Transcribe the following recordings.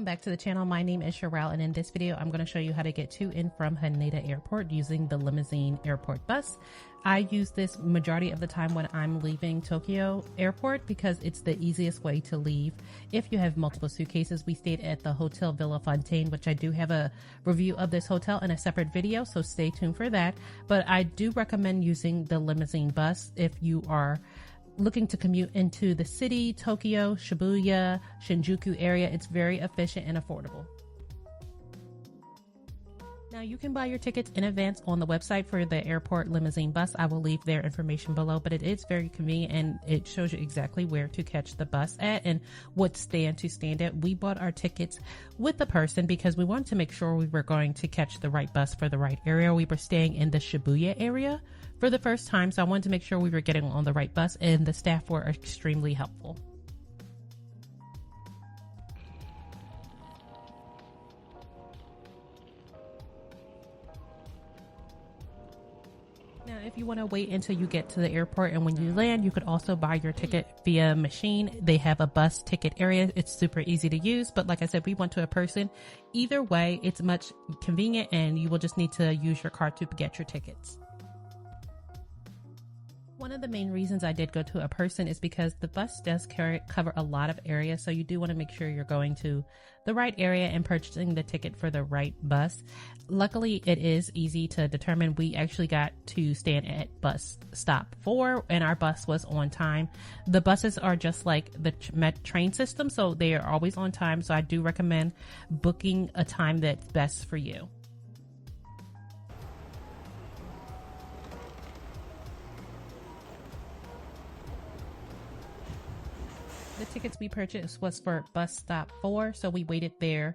Welcome back to the channel. My name is Sharelle, and in this video I'm going to show you how to get to and from Haneda Airport using the Limousine Airport bus. I use this majority of the time when I'm leaving Tokyo Airport because it's the easiest way to leave if you have multiple suitcases. We stayed at the Hotel Villa Fontaine, which I do have a review of this hotel in a separate video, so stay tuned for that. But I do recommend using the Limousine bus if you are looking to commute into the city, Tokyo, Shibuya, Shinjuku area. It's very efficient and affordable. Now you can buy your tickets in advance on the website for the Airport Limousine Bus. I will leave their information below, but it is very convenient and it shows you exactly where to catch the bus at and what stand to stand at. We bought our tickets with the person because we wanted to make sure we were going to catch the right bus for the right area. We were staying in the Shibuya area for the first time, so I wanted to make sure we were getting on the right bus, and the staff were extremely helpful. Now, if you want to wait until you get to the airport and when you land, you could also buy your ticket via machine. They have a bus ticket area. It's super easy to use, but like I said, we went to a person. Either way, it's much convenient and you will just need to use your card to get your tickets. One of the main reasons I did go to a person is because the bus does cover a lot of area, so you do want to make sure you're going to the right area and purchasing the ticket for the right bus. Luckily, it is easy to determine. We actually got to stand at bus stop 4 and our bus was on time. The buses are just like the train system, so they are always on time, so I do recommend booking a time that's best for you. The tickets we purchased was for bus stop 4, so we waited there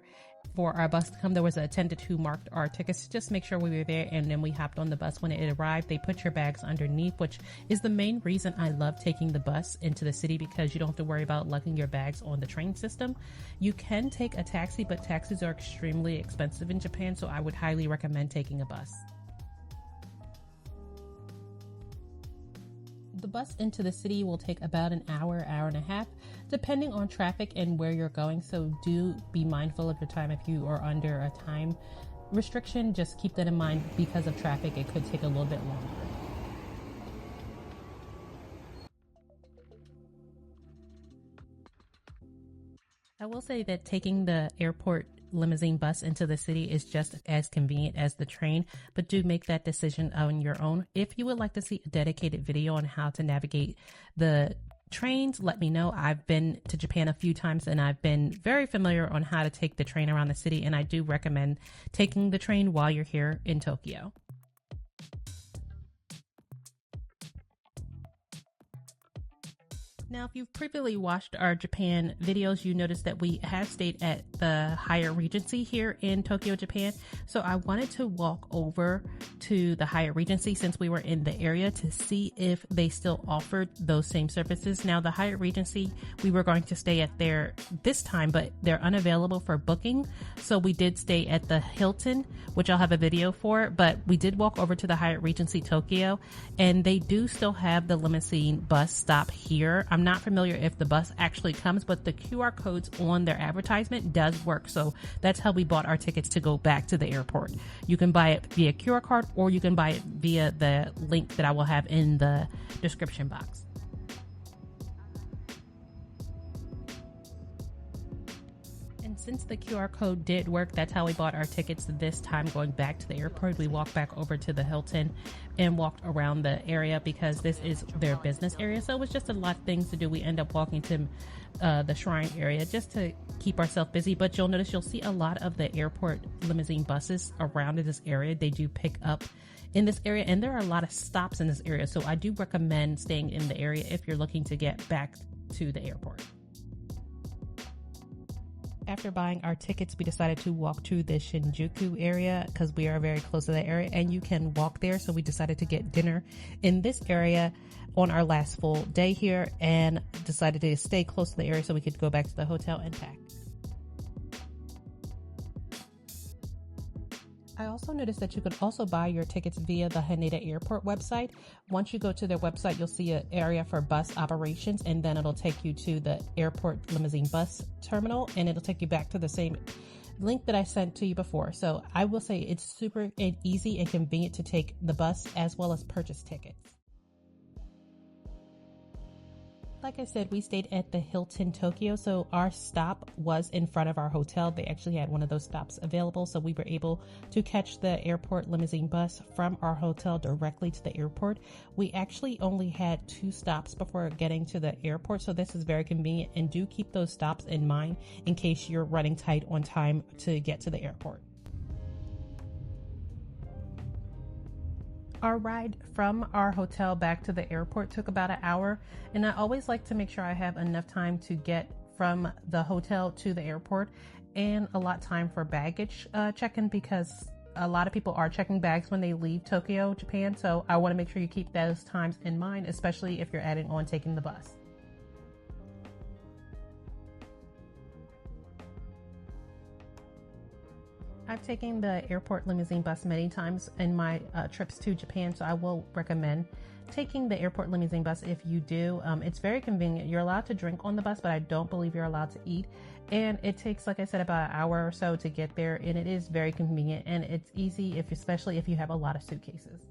for our bus to come. There was a 10 to 2 marked our tickets to just make sure we were there, and then we hopped on the bus. When it arrived, they put your bags underneath, which is the main reason I love taking the bus into the city, because you don't have to worry about lugging your bags on the train system. You can take a taxi, but taxis are extremely expensive in Japan, so I would highly recommend taking a bus. The bus into the city will take about an hour, hour and a half, depending on traffic and where you're going. So do be mindful of your time. If you are under a time restriction, just keep that in mind. Because of traffic, it could take a little bit longer. I will say that taking the airport limousine bus into the city is just as convenient as the train, but do make that decision on your own. If you would like to see a dedicated video on how to navigate the trains, let me know. I've been to Japan a few times and I've been very familiar on how to take the train around the city, and I do recommend taking the train while you're here in Tokyo. Now, if you've previously watched our Japan videos, you noticed that we have stayed at the Hyatt Regency here in Tokyo, Japan. So I wanted to walk over to the Hyatt Regency since we were in the area to see if they still offered those same services. Now, the Hyatt Regency, we were going to stay at there this time, but they're unavailable for booking. So we did stay at the Hilton, which I'll have a video for, but we did walk over to the Hyatt Regency Tokyo, and they do still have the limousine bus stop here. I'm not familiar if the bus actually comes, but the QR codes on their advertisement does work. So that's how we bought our tickets to go back to the airport. You can buy it via QR code, or you can buy it via the link that I will have in the description box. Since the QR code did work, that's how we bought our tickets this time going back to the airport. We walked back over to the Hilton and walked around the area because this is their business area. So it was just a lot of things to do. We end up walking to the shrine area just to keep ourselves busy. But you'll notice you'll see a lot of the airport limousine buses around in this area. They do pick up in this area, and there are a lot of stops in this area. So I do recommend staying in the area if you're looking to get back to the airport. After buying our tickets, we decided to walk to the Shinjuku area because we are very close to that area and you can walk there. So we decided to get dinner in this area on our last full day here and decided to stay close to the area so we could go back to the hotel and pack. I also noticed that you could also buy your tickets via the Haneda Airport website. Once you go to their website, you'll see an area for bus operations, and then it'll take you to the Airport Limousine Bus terminal, and it'll take you back to the same link that I sent to you before. So I will say it's super easy and convenient to take the bus as well as purchase tickets. Like I said, we stayed at the Hilton Tokyo, so our stop was in front of our hotel. They actually had one of those stops available, so we were able to catch the airport limousine bus from our hotel directly to the airport. We actually only had 2 stops before getting to the airport, so this is very convenient, and do keep those stops in mind in case you're running tight on time to get to the airport. Our ride from our hotel back to the airport took about an hour, and I always like to make sure I have enough time to get from the hotel to the airport and a lot of time for baggage check-in, because a lot of people are checking bags when they leave Tokyo, Japan, so I want to make sure you keep those times in mind, especially if you're adding on taking the bus. I've taken the airport limousine bus many times in my trips to Japan, so I will recommend taking the airport limousine bus if you do. It's very convenient. You're allowed to drink on the bus, but I don't believe you're allowed to eat. And it takes, like I said, about an hour or so to get there, and it is very convenient, and it's easy, especially if you have a lot of suitcases.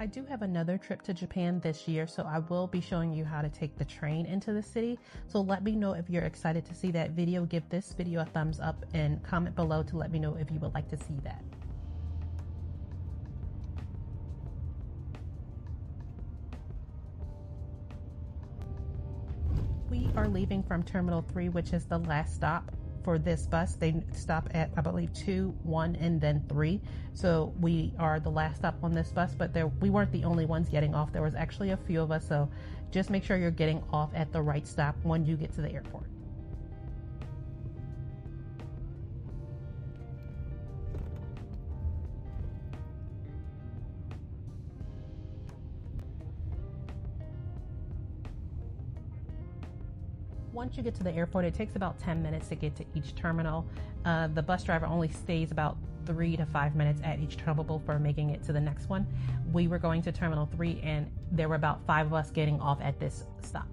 I do have another trip to Japan this year, so I will be showing you how to take the train into the city. So let me know if you're excited to see that video. Give this video a thumbs up and comment below to let me know if you would like to see that. We are leaving from Terminal 3, which is the last stop for this bus. They stop at, I believe, 2, 1, and then 3. So we are the last stop on this bus, but we weren't the only ones getting off. There was actually a few of us, so just make sure you're getting off at the right stop when you get to the airport. Once you get to the airport, it takes about 10 minutes to get to each terminal. The bus driver only stays about 3 to 5 minutes at each terminal before making it to the next one. We were going to Terminal 3, and there were about 5 of us getting off at this stop.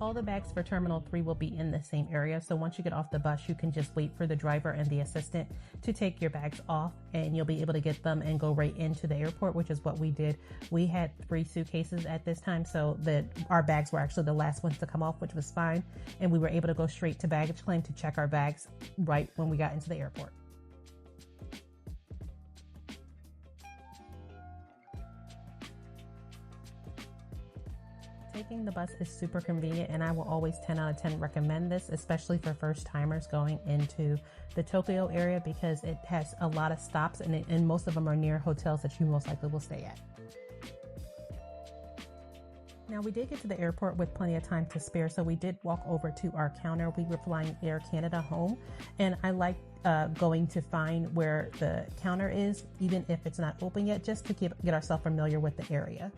All the bags for Terminal 3 will be in the same area, so once you get off the bus, you can just wait for the driver and the assistant to take your bags off, and you'll be able to get them and go right into the airport, which is what we did. We had 3 suitcases at this time, so that our bags were actually the last ones to come off, which was fine, and we were able to go straight to baggage claim to check our bags right when we got into the airport. Taking the bus is super convenient, and I will always 10 out of 10 recommend this, especially for first timers going into the Tokyo area, because it has a lot of stops, and most of them are near hotels that you most likely will stay at. Now, we did get to the airport with plenty of time to spare, so we did walk over to our counter. We were flying Air Canada home, and I like going to find where the counter is, even if it's not open yet, just to get ourselves familiar with the area.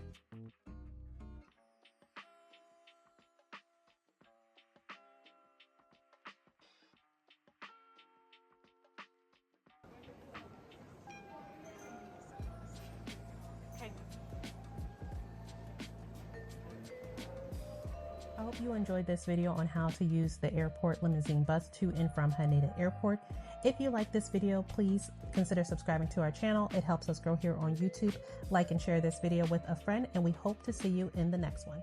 I hope you enjoyed this video on how to use the airport limousine bus to and from Haneda Airport. If you like this video, please consider subscribing to our channel. It helps us grow here on YouTube. Like and share this video with a friend, and we hope to see you in the next one.